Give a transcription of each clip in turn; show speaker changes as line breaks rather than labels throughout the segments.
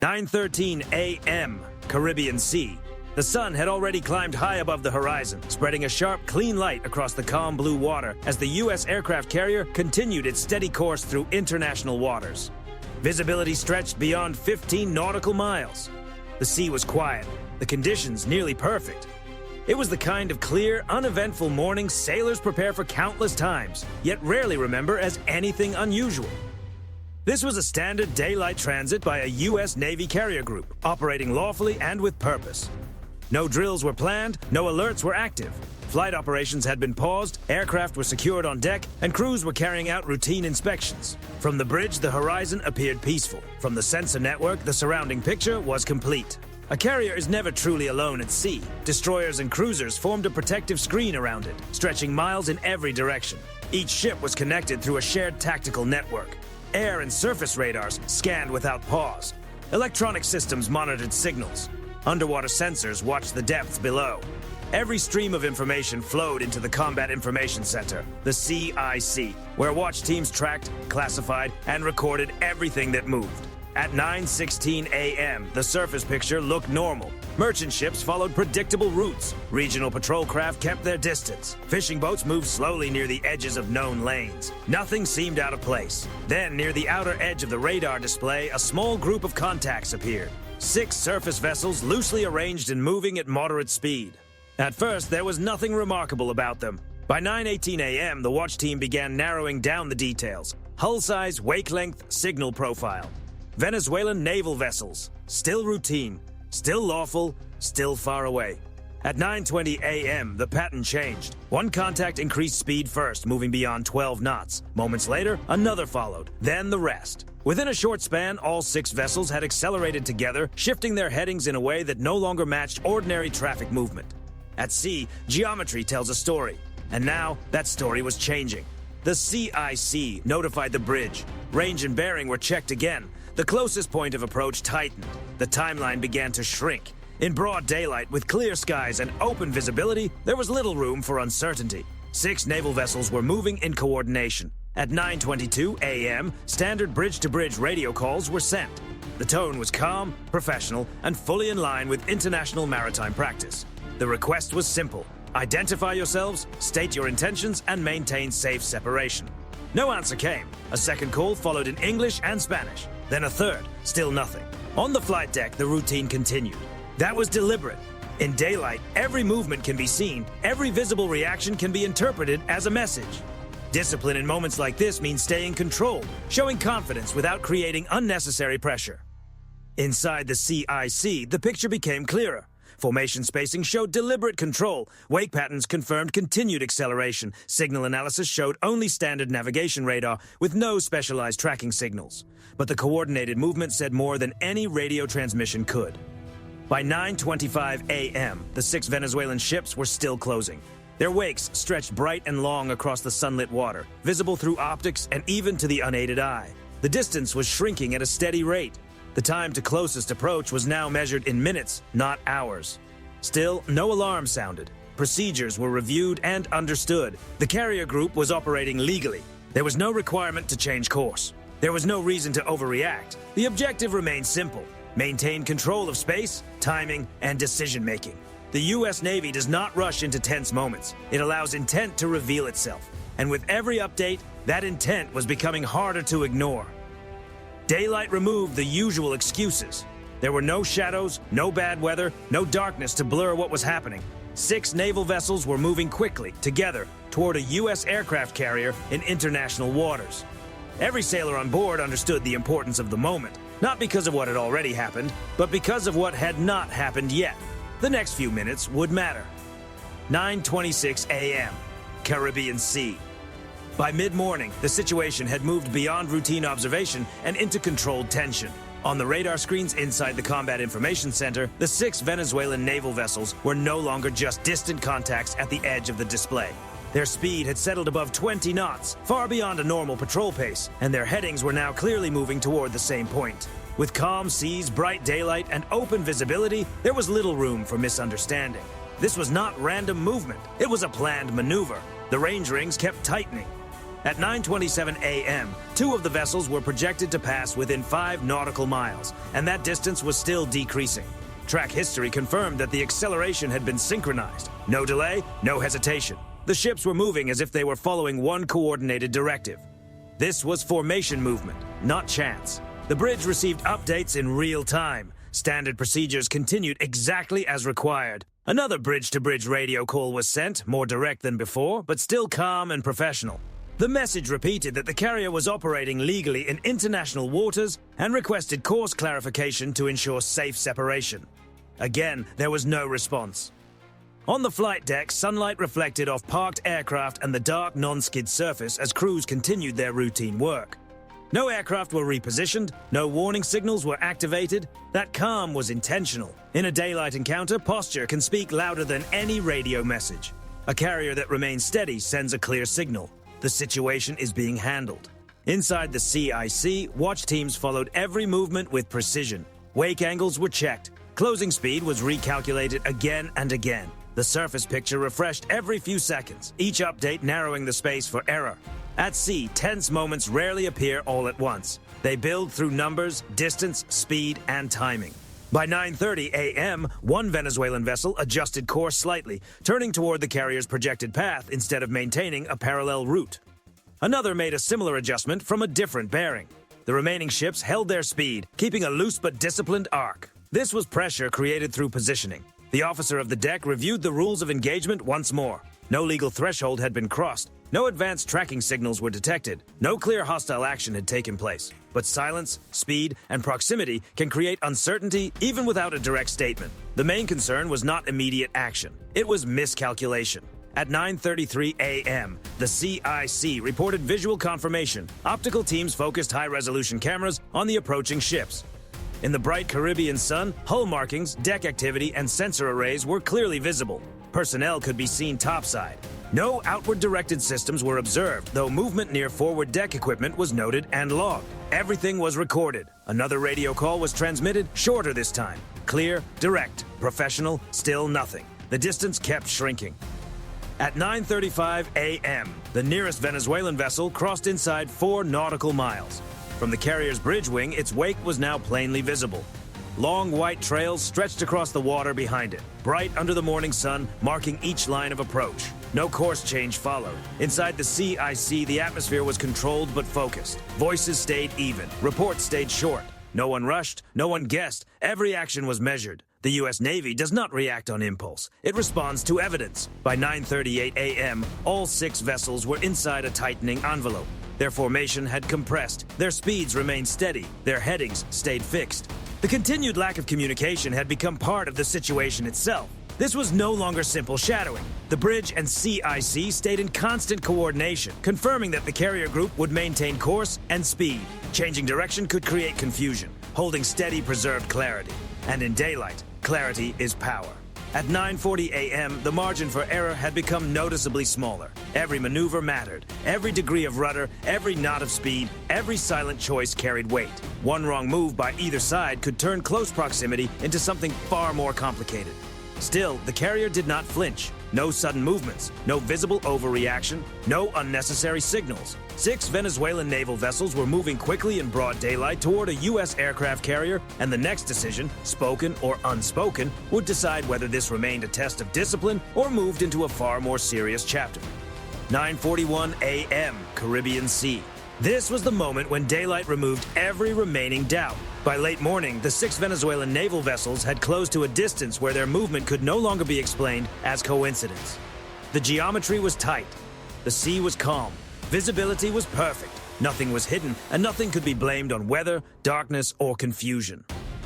9:13 a.m., Caribbean Sea. The sun had already climbed high above the horizon, spreading a sharp, clean light across the calm blue water as the U.S. aircraft carrier continued its steady course through international waters. Visibility stretched beyond 15 nautical miles. The sea was quiet, the conditions nearly perfect. It was the kind of clear, uneventful morning sailors prepare for countless times, yet rarely remember as anything unusual. This was a standard daylight transit by a U.S. Navy carrier group, operating lawfully and with purpose. No drills were planned, no alerts were active. Flight operations had been paused, aircraft were secured on deck, and crews were carrying out routine inspections. From the bridge, the horizon appeared peaceful. From the sensor network, the surrounding picture was complete. A carrier is never truly alone at sea. Destroyers and cruisers formed a protective screen around it, stretching miles in every direction. Each ship was connected through a shared tactical network. Air and surface radars scanned without pause. Electronic systems monitored signals. Underwater sensors watched the depths below. Every stream of information flowed into the Combat Information Center, the CIC, where watch teams tracked, classified, and recorded everything that moved. At 9:16 a.m., the surface picture looked normal. Merchant ships followed predictable routes. Regional patrol craft kept their distance. Fishing boats moved slowly near the edges of known lanes. Nothing seemed out of place. Then, near the outer edge of the radar display, a small group of contacts appeared. 6 surface vessels loosely arranged and moving at moderate speed. At first, there was nothing remarkable about them. By 9:18 a.m., the watch team began narrowing down the details. Hull size, wake length, signal profile. Venezuelan naval vessels. Still routine. Still lawful. Still far away. At 9:20 a.m., the pattern changed. One contact increased speed first, moving beyond 12 knots. Moments later, another followed. Then the rest. Within a short span, all 6 vessels had accelerated together, shifting their headings in a way that no longer matched ordinary traffic movement. At sea, geometry tells a story. And now, that story was changing. The CIC notified the bridge. Range and bearing were checked again. The closest point of approach tightened. The timeline began to shrink. In broad daylight, with clear skies and open visibility, there was little room for uncertainty. 6 naval vessels were moving in coordination. At 9:22 a.m., standard bridge-to-bridge radio calls were sent. The tone was calm, professional, and fully in line with international maritime practice. The request was simple. Identify yourselves, state your intentions, and maintain safe separation. No answer came. A second call followed in English and Spanish. Then a third, still nothing. On the flight deck, the routine continued. That was deliberate. In daylight, every movement can be seen, every visible reaction can be interpreted as a message. Discipline in moments like this means staying controlled, showing confidence without creating unnecessary pressure. Inside the CIC, the picture became clearer. Formation spacing showed deliberate control. Wake patterns confirmed continued acceleration. Signal analysis showed only standard navigation radar with no specialized tracking signals. But the coordinated movement said more than any radio transmission could. By 9:25 a.m., the 6 Venezuelan ships were still closing. Their wakes stretched bright and long across the sunlit water, visible through optics and even to the unaided eye. The distance was shrinking at a steady rate. The time to closest approach was now measured in minutes, not hours. Still, no alarm sounded. Procedures were reviewed and understood. The carrier group was operating legally. There was no requirement to change course. There was no reason to overreact. The objective remained simple: maintain control of space, timing, and decision-making. The U.S. Navy does not rush into tense moments. It allows intent to reveal itself. And with every update, that intent was becoming harder to ignore. Daylight removed the usual excuses. There were no shadows, no bad weather, no darkness to blur what was happening. 6 naval vessels were moving quickly, together, toward a U.S. aircraft carrier in international waters. Every sailor on board understood the importance of the moment, not because of what had already happened, but because of what had not happened yet. The next few minutes would matter. 9:26 a.m., Caribbean Sea. By mid-morning, the situation had moved beyond routine observation and into controlled tension. On the radar screens inside the Combat Information Center, the 6 Venezuelan naval vessels were no longer just distant contacts at the edge of the display. Their speed had settled above 20 knots, far beyond a normal patrol pace, and their headings were now clearly moving toward the same point. With calm seas, bright daylight, and open visibility, there was little room for misunderstanding. This was not random movement. It was a planned maneuver. The range rings kept tightening. At 9:27 a.m., two of the vessels were projected to pass within 5 nautical miles, and that distance was still decreasing. Track history confirmed that the acceleration had been synchronized. No delay, no hesitation. The ships were moving as if they were following one coordinated directive. This was formation movement, not chance. The bridge received updates in real time. Standard procedures continued exactly as required. Another bridge-to-bridge radio call was sent, more direct than before, but still calm and professional. The message repeated that the carrier was operating legally in international waters and requested course clarification to ensure safe separation. Again, there was no response. On the flight deck, sunlight reflected off parked aircraft and the dark, non-skid surface as crews continued their routine work. No aircraft were repositioned, no warning signals were activated. That calm was intentional. In a daylight encounter, posture can speak louder than any radio message. A carrier that remains steady sends a clear signal. The situation is being handled. Inside the CIC, watch teams followed every movement with precision. Wake angles were checked. Closing speed was recalculated again and again. The surface picture refreshed every few seconds, each update narrowing the space for error. At sea, tense moments rarely appear all at once. They build through numbers, distance, speed, and timing. By 9:30 a.m., one Venezuelan vessel adjusted course slightly, turning toward the carrier's projected path instead of maintaining a parallel route. Another made a similar adjustment from a different bearing. The remaining ships held their speed, keeping a loose but disciplined arc. This was pressure created through positioning. The officer of the deck reviewed the rules of engagement once more. No legal threshold had been crossed. No advanced tracking signals were detected. No clear hostile action had taken place. But silence, speed, and proximity can create uncertainty even without a direct statement. The main concern was not immediate action. It was miscalculation. At 9:33 a.m., the CIC reported visual confirmation. Optical teams focused high-resolution cameras on the approaching ships. In the bright Caribbean sun, hull markings, deck activity, and sensor arrays were clearly visible. Personnel could be seen topside. No outward-directed systems were observed, though movement near forward deck equipment was noted and logged. Everything was recorded. Another radio call was transmitted, shorter this time. Clear, direct, professional, still nothing. The distance kept shrinking. At 9:35 a.m., the nearest Venezuelan vessel crossed inside 4 nautical miles. From the carrier's bridge wing, its wake was now plainly visible. Long white trails stretched across the water behind it, bright under the morning sun, marking each line of approach. No course change followed. Inside the CIC, the atmosphere was controlled but focused. Voices stayed even. Reports stayed short. No one rushed. No one guessed. Every action was measured. The U.S. Navy does not react on impulse. It responds to evidence. By 9:38 a.m., all 6 vessels were inside a tightening envelope. Their formation had compressed. Their speeds remained steady. Their headings stayed fixed. The continued lack of communication had become part of the situation itself. This was no longer simple shadowing. The bridge and CIC stayed in constant coordination, confirming that the carrier group would maintain course and speed. Changing direction could create confusion. Holding steady preserved clarity. And in daylight, clarity is power. At 9:40 a.m., the margin for error had become noticeably smaller. Every maneuver mattered. Every degree of rudder, every knot of speed, every silent choice carried weight. One wrong move by either side could turn close proximity into something far more complicated. Still, the carrier did not flinch. No sudden movements, no visible overreaction, no unnecessary signals. 6 Venezuelan naval vessels were moving quickly in broad daylight toward a U.S. aircraft carrier, and the next decision, spoken or unspoken, would decide whether this remained a test of discipline or moved into a far more serious chapter. 9:41 a.m., Caribbean Sea. This was the moment when daylight removed every remaining doubt. By late morning, the 6 Venezuelan naval vessels had closed to a distance where their movement could no longer be explained as coincidence. The geometry was tight. The sea was calm. Visibility was perfect. Nothing was hidden, and nothing could be blamed on weather, darkness, or confusion.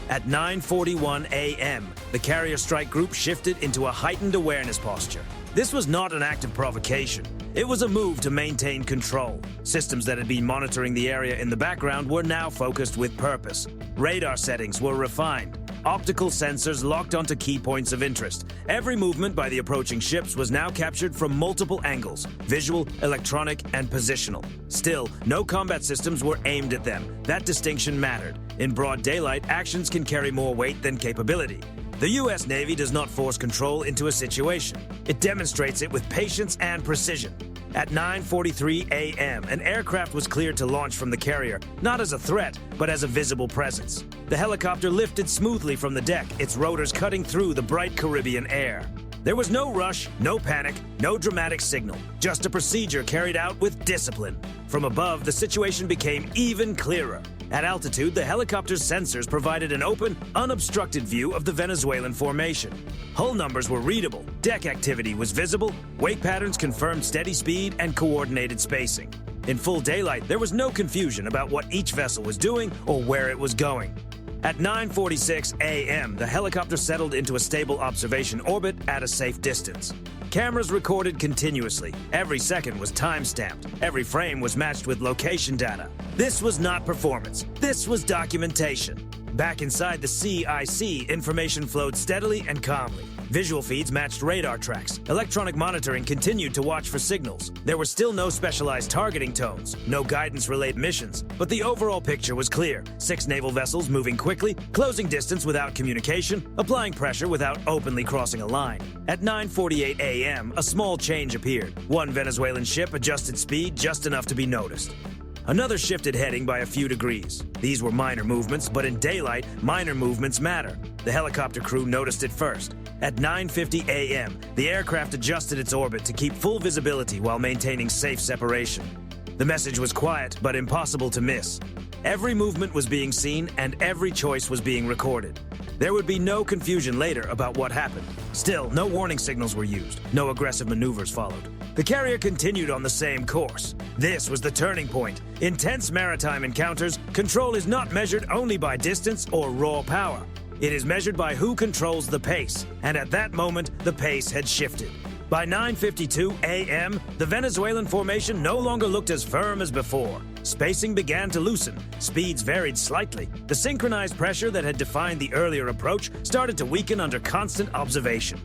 At 9:41 a.m., the carrier strike group shifted into a heightened awareness posture. This was not an act of provocation. It was a move to maintain control. Systems that had been monitoring the area in the background were now focused with purpose. Radar settings were refined. Optical sensors locked onto key points of interest. Every movement by the approaching ships was now captured from multiple angles: visual, electronic, and positional. Still, no combat systems were aimed at them. That distinction mattered. In broad daylight, actions can carry more weight than capability. The U.S. Navy does not force control into a situation. It demonstrates it with patience and precision. At 9:43 a.m., an aircraft was cleared to launch from the carrier, not as a threat, but as a visible presence. The helicopter lifted smoothly from the deck, its rotors cutting through the bright Caribbean air. There was no rush, no panic, no dramatic signal, just a procedure carried out with discipline. From above, the situation became even clearer. At altitude, the helicopter's sensors provided an open, unobstructed view of the Venezuelan formation. Hull numbers were readable, deck activity was visible, wake patterns confirmed steady speed and coordinated spacing. In full daylight, there was no confusion about what each vessel was doing or where it was going. At 9:46 a.m., the helicopter settled into a stable observation orbit at a safe distance. Cameras recorded continuously. Every second was time-stamped. Every frame was matched with location data. This was not performance. This was documentation. Back inside the CIC, information flowed steadily and calmly. Visual feeds matched radar tracks. Electronic monitoring continued to watch for signals. There were still no specialized targeting tones, no guidance-relayed missions, but the overall picture was clear. 6 naval vessels moving quickly, closing distance without communication, applying pressure without openly crossing a line. At 9:48 a.m., a small change appeared. One Venezuelan ship adjusted speed just enough to be noticed. Another shifted heading by a few degrees. These were minor movements, but in daylight, minor movements matter. The helicopter crew noticed it first. At 9:50 a.m., the aircraft adjusted its orbit to keep full visibility while maintaining safe separation. The message was quiet, but impossible to miss. Every movement was being seen, and every choice was being recorded. There would be no confusion later about what happened. Still, no warning signals were used. No aggressive maneuvers followed. The carrier continued on the same course. This was the turning point. In tense maritime encounters, control is not measured only by distance or raw power. It is measured by who controls the pace, and at that moment, the pace had shifted. By 9:52 a.m., the Venezuelan formation no longer looked as firm as before. Spacing began to loosen. Speeds varied slightly. The synchronized pressure that had defined the earlier approach started to weaken under constant observation.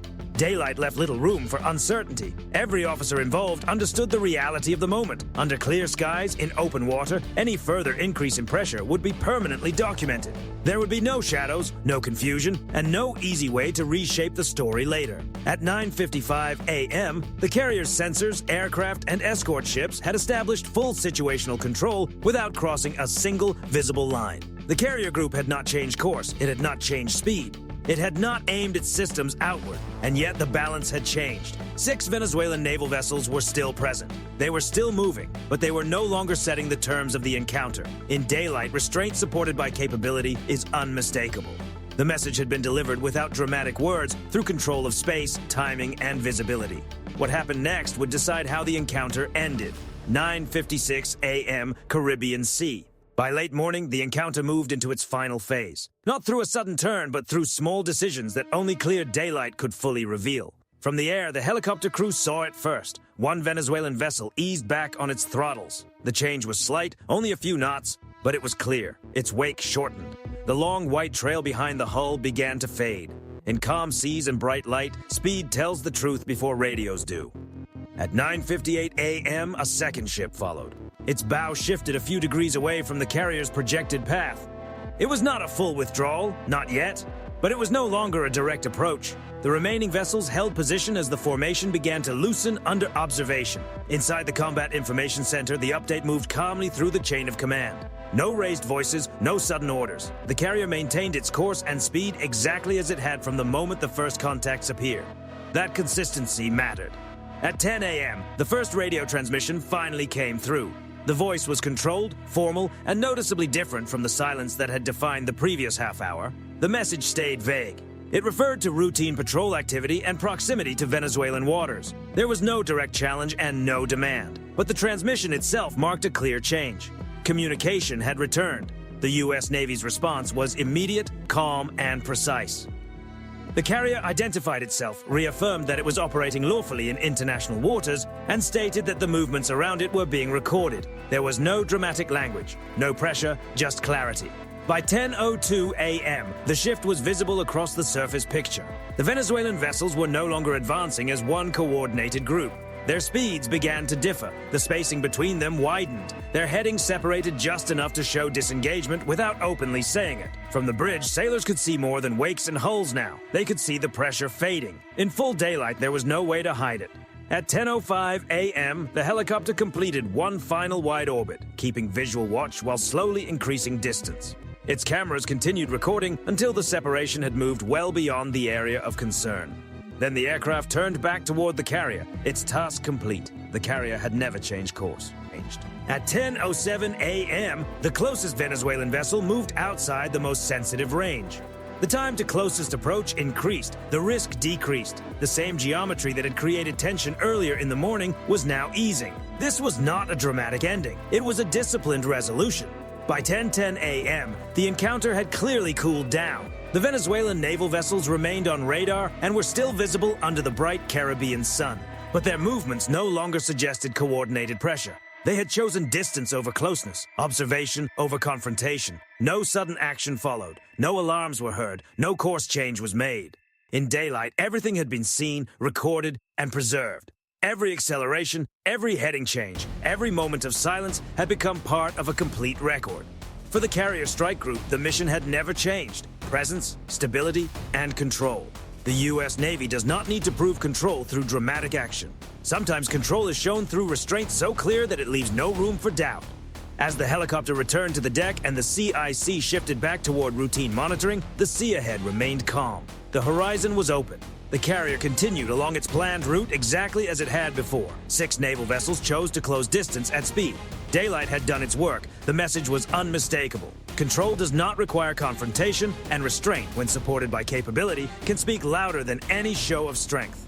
Daylight left little room for uncertainty. Every officer involved understood the reality of the moment. Under clear skies, in open water, any further increase in pressure would be permanently documented. There would be no shadows, no confusion, and no easy way to reshape the story later. At 9:55 a.m., the carrier's sensors, aircraft, and escort ships had established full situational control without crossing a single visible line. The carrier group had not changed course. It had not changed speed. It had not aimed its systems outward, and yet the balance had changed. 6 Venezuelan naval vessels were still present. They were still moving, but they were no longer setting the terms of the encounter. In daylight, restraint supported by capability is unmistakable. The message had been delivered without dramatic words through control of space, timing, and visibility. What happened next would decide how the encounter ended. 9:56 a.m. Caribbean Sea. By late morning, the encounter moved into its final phase. Not through a sudden turn, but through small decisions that only clear daylight could fully reveal. From the air, the helicopter crew saw it first. One Venezuelan vessel eased back on its throttles. The change was slight, only a few knots, but it was clear. Its wake shortened. The long white trail behind the hull began to fade. In calm seas and bright light, speed tells the truth before radios do. At 9:58 a.m., a second ship followed. Its bow shifted a few degrees away from the carrier's projected path. It was not a full withdrawal, not yet, but it was no longer a direct approach. The remaining vessels held position as the formation began to loosen under observation. Inside the Combat Information Center, the update moved calmly through the chain of command. No raised voices, no sudden orders. The carrier maintained its course and speed exactly as it had from the moment the first contacts appeared. That consistency mattered. At 10 a.m., the first radio transmission finally came through. The voice was controlled, formal, and noticeably different from the silence that had defined the previous half hour. The message stayed vague. It referred to routine patrol activity and proximity to Venezuelan waters. There was no direct challenge and no demand, but the transmission itself marked a clear change. Communication had returned. The U.S. Navy's response was immediate, calm, and precise. The carrier identified itself, reaffirmed that it was operating lawfully in international waters, and stated that the movements around it were being recorded. There was no dramatic language, no pressure, just clarity. By 10:02 a.m., the shift was visible across the surface picture. The Venezuelan vessels were no longer advancing as one coordinated group. Their speeds began to differ. The spacing between them widened. Their headings separated just enough to show disengagement without openly saying it. From the bridge, sailors could see more than wakes and hulls now. They could see the pressure fading. In full daylight, there was no way to hide it. At 10:05 a.m., the helicopter completed one final wide orbit, keeping visual watch while slowly increasing distance. Its cameras continued recording until the separation had moved well beyond the area of concern. Then the aircraft turned back toward the carrier, its task complete. The carrier had never changed course. At 10:07 a.m., the closest Venezuelan vessel moved outside the most sensitive range. The time to closest approach increased, the risk decreased. The same geometry that had created tension earlier in the morning was now easing. This was not a dramatic ending. It was a disciplined resolution. By 10:10 a.m., the encounter had clearly cooled down. The Venezuelan naval vessels remained on radar and were still visible under the bright Caribbean sun. But their movements no longer suggested coordinated pressure. They had chosen distance over closeness, observation over confrontation. No sudden action followed. No alarms were heard. No course change was made. In daylight, everything had been seen, recorded, and preserved. Every acceleration, every heading change, every moment of silence had become part of a complete record. For the Carrier Strike Group, the mission had never changed. Presence, stability, and control. The U.S. Navy does not need to prove control through dramatic action. Sometimes control is shown through restraint so clear that it leaves no room for doubt. As the helicopter returned to the deck and the CIC shifted back toward routine monitoring, the sea ahead remained calm. The horizon was open. The carrier continued along its planned route exactly as it had before. 6 naval vessels chose to close distance at speed. Daylight had done its work. The message was unmistakable. Control does not require confrontation, and restraint, when supported by capability, can speak louder than any show of strength.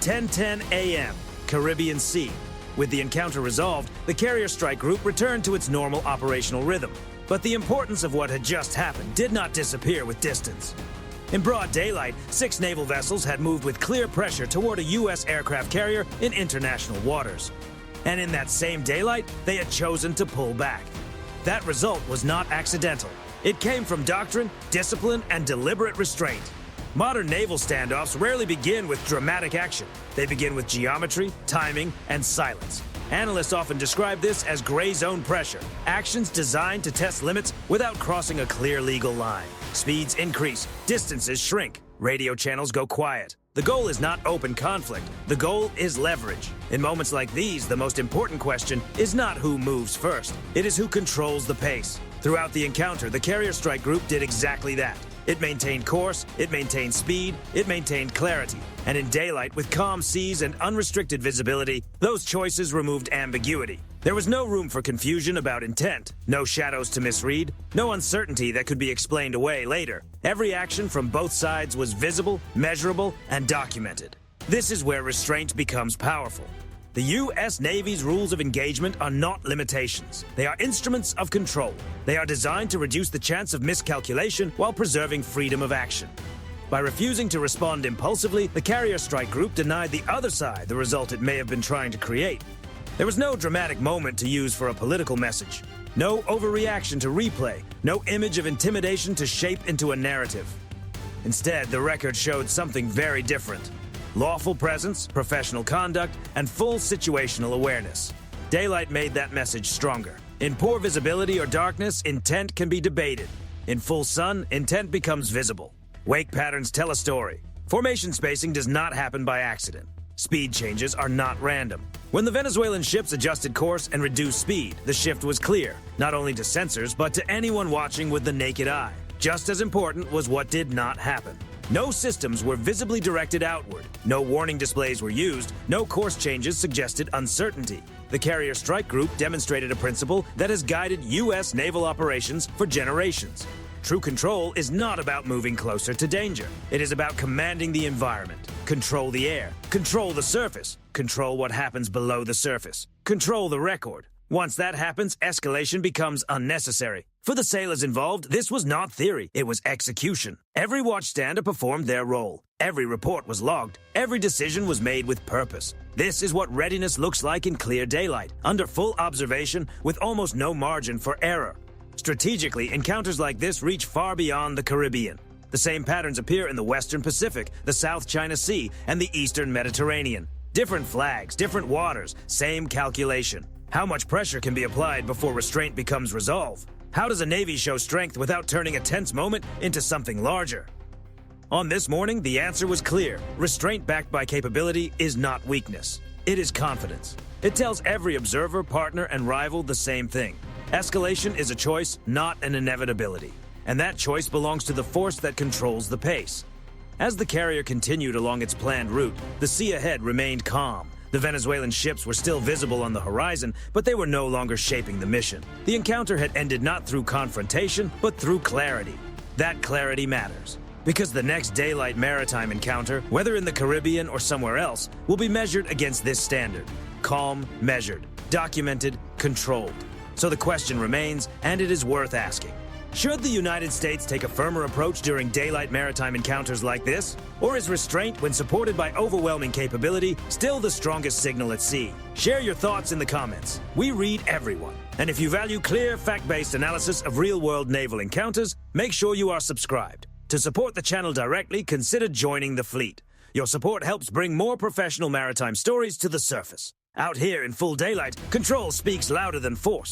10:10 a.m., Caribbean Sea. With the encounter resolved, the Carrier Strike Group returned to its normal operational rhythm. But the importance of what had just happened did not disappear with distance. In broad daylight, 6 naval vessels had moved with clear pressure toward a U.S. aircraft carrier in international waters. And in that same daylight, they had chosen to pull back. That result was not accidental. It came from doctrine, discipline, and deliberate restraint. Modern naval standoffs rarely begin with dramatic action. They begin with geometry, timing, and silence. Analysts often describe this as gray zone pressure, actions designed to test limits without crossing a clear legal line. Speeds increase, distances shrink, radio channels go quiet. The goal is not open conflict. The goal is leverage. In moments like these, the most important question is not who moves first. It is who controls the pace. Throughout the encounter, the Carrier Strike Group did exactly that. It maintained course, it maintained speed, it maintained clarity. And in daylight, with calm seas and unrestricted visibility, those choices removed ambiguity. There was no room for confusion about intent, no shadows to misread, no uncertainty that could be explained away later. Every action from both sides was visible, measurable, and documented. This is where restraint becomes powerful. The U.S. Navy's rules of engagement are not limitations. They are instruments of control. They are designed to reduce the chance of miscalculation while preserving freedom of action. By refusing to respond impulsively, the Carrier Strike Group denied the other side the result it may have been trying to create. There was no dramatic moment to use for a political message. No overreaction to replay. No image of intimidation to shape into a narrative. Instead, the record showed something very different. Lawful presence, professional conduct, and full situational awareness. Daylight made that message stronger. In poor visibility or darkness, intent can be debated. In full sun, intent becomes visible. Wake patterns tell a story. Formation spacing does not happen by accident. Speed changes are not random. When the Venezuelan ships adjusted course and reduced speed, the shift was clear, not only to sensors, but to anyone watching with the naked eye. Just as important was what did not happen. No systems were visibly directed outward. No warning displays were used. No course changes suggested uncertainty. The Carrier Strike Group demonstrated a principle that has guided U.S. naval operations for generations. True control is not about moving closer to danger. It is about commanding the environment. Control the air. Control the surface. Control what happens below the surface. Control the record. Once that happens, escalation becomes unnecessary. For the sailors involved, this was not theory, it was execution. Every watchstander performed their role. Every report was logged. Every decision was made with purpose. This is what readiness looks like in clear daylight, under full observation, with almost no margin for error. Strategically, encounters like this reach far beyond the Caribbean. The same patterns appear in the Western Pacific, the South China Sea, and the Eastern Mediterranean. Different flags, different waters, same calculation. How much pressure can be applied before restraint becomes resolve? How does a Navy show strength without turning a tense moment into something larger? On this morning, the answer was clear. Restraint backed by capability is not weakness. It is confidence. It tells every observer, partner, and rival the same thing. Escalation is a choice, not an inevitability. And that choice belongs to the force that controls the pace. As the carrier continued along its planned route, the sea ahead remained calm. The Venezuelan ships were still visible on the horizon, but they were no longer shaping the mission. The encounter had ended not through confrontation, but through clarity. That clarity matters, because the next daylight maritime encounter, whether in the Caribbean or somewhere else, will be measured against this standard. Calm, measured, documented, controlled. So the question remains, and it is worth asking. Should the United States take a firmer approach during daylight maritime encounters like this? Or is restraint, when supported by overwhelming capability, still the strongest signal at sea? Share your thoughts in the comments. We read everyone. And if you value clear, fact-based analysis of real-world naval encounters, make sure you are subscribed. To support the channel directly, consider joining the fleet. Your support helps bring more professional maritime stories to the surface. Out here in full daylight, control speaks louder than force.